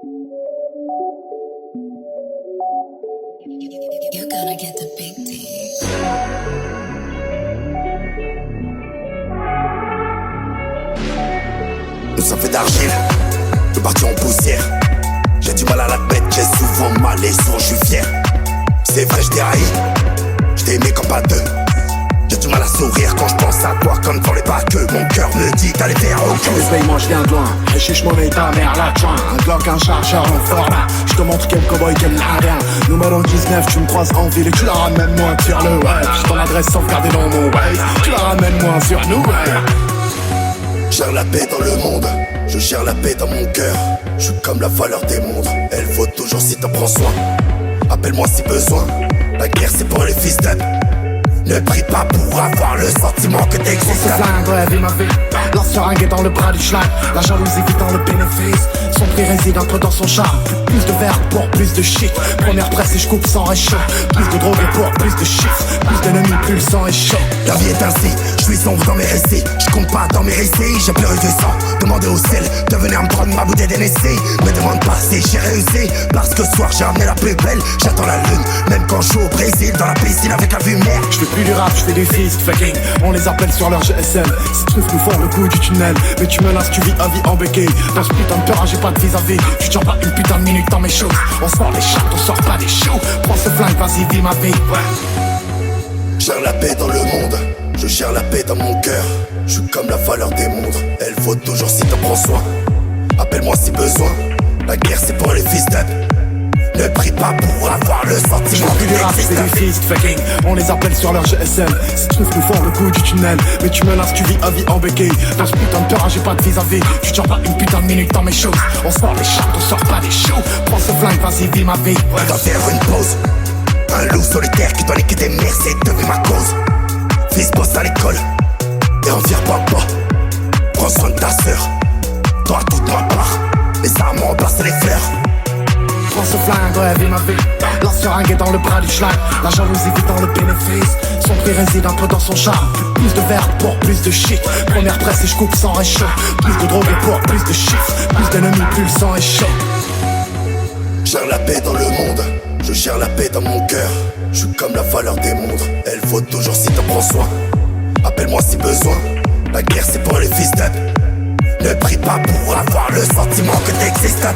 You're gonna get the big D. Nous sommes faits d'argile, le parti en poussière. J'ai du mal à l'admettre, j'ai souvent mal et sourd, je suis fier. C'est vrai, je t'ai haï, je t'ai aimé comme pas deux. J'ai du mal à sourire quand je pense à toi comme dans les pas que mon cœur me dit d'aller vers au cul. Paye-moi, je viens de loin, et chiche mon ta mère la joint. Un Glock, un chargeur en format. Je te montre quel cowboy, quel rien. Numéro 19, tu me croises en ville et tu la ramènes moins sur le web. J'ai ton adresse sauvegardée dans mon wave. Tu la ramènes moins sur nous, Gère la paix dans le monde, je gère la paix dans mon cœur. Je suis comme la valeur des mondes, elle vaut toujours si t'en prends soin. Appelle-moi si besoin, la guerre c'est pour les fils d'âme. Ne prie pas pour avoir le sentiment que t'existes. Ce flingue, ouais, vie ma vie. La seringue est dans le bras du schlag. La jalousie vit dans le bénéfice. Son prix réside un peu dans son charme. Plus de verre pour plus de shit. Première presse et je coupe sans réchaud. Plus de drogue pour plus de chiffres. Plus d'ennemis, plus le sang est chaud. La vie est ainsi, je suis sombre dans mes récits. Je compte pas dans mes récits, j'ai pleuré du sang. Demandez au ciel de venir me prendre ma bouteille d'NSC. Me demande pas si j'ai réussi, parce que ce soir j'ai ramené la plus belle. J'attends la lune, même quand je suis au Brésil. Dans la piscine avec la vue mer. Je fais plus du rap, je fais des fist fucking. On les appelle sur leur GSM. Ces trucs nous font le coup du tunnel. Mais tu menaces, tu vis à vie en béquille. Dans ce putain de peur, j'ai pas de vis-à-vis. Tu tiens pas une putain de minute dans mes choses. On sort les chartes, on sort pas des shows. Prends ce flingue, vas-y, vis ma vie. Gère la paix dans le monde, je gère la paix dans mon cœur. Je suis comme la valeur des mondes, elle vaut toujours si t'en prends soin. Appelle-moi si besoin, la guerre c'est pour les fils d'âme. Ne prie pas pour avoir le sentiment que t'existes. C'est des fist fucking, on les appelle sur leur GSM. Ces trucs nous font le coup du tunnel. Mais tu menaces, tu vis à vie en béquille. Dans ce putain de peur, j'ai pas de vis-à-vis. Tu tiens pas une putain de minute dans mes choses. On sort les chartes, on sort pas des shows. Prends ce flingue, vas-y, vis ma vie. On doit faire une pause. Un loup solitaire qui doit niquer des mères, c'est devenu ma cause. Fils bosse à l'école, et on vire papa. Prends soin de ta sœur, toi toute ma part. Les armes remplacent les fleurs. Prends ce flingue, ouais, vis ma vie. La seringue est dans le bras du schlag. La jalousie vit dans le bénéfice. Son prix réside un peu dans son charme. Plus de verre pour plus de shit. Première presse et je coupe sans réchaud. Plus de drogue pour plus de chiffres. Plus d'ennemis, plus le sang est chaud. Gère la paix dans le monde, je gère la paix dans mon cœur. Je suis comme la valeur des mondes, elle vaut toujours si t'en prends soin. Appelle-moi si besoin, la guerre c'est pour les fils d'âme. Ne prie pas pour avoir le sentiment que t'existes.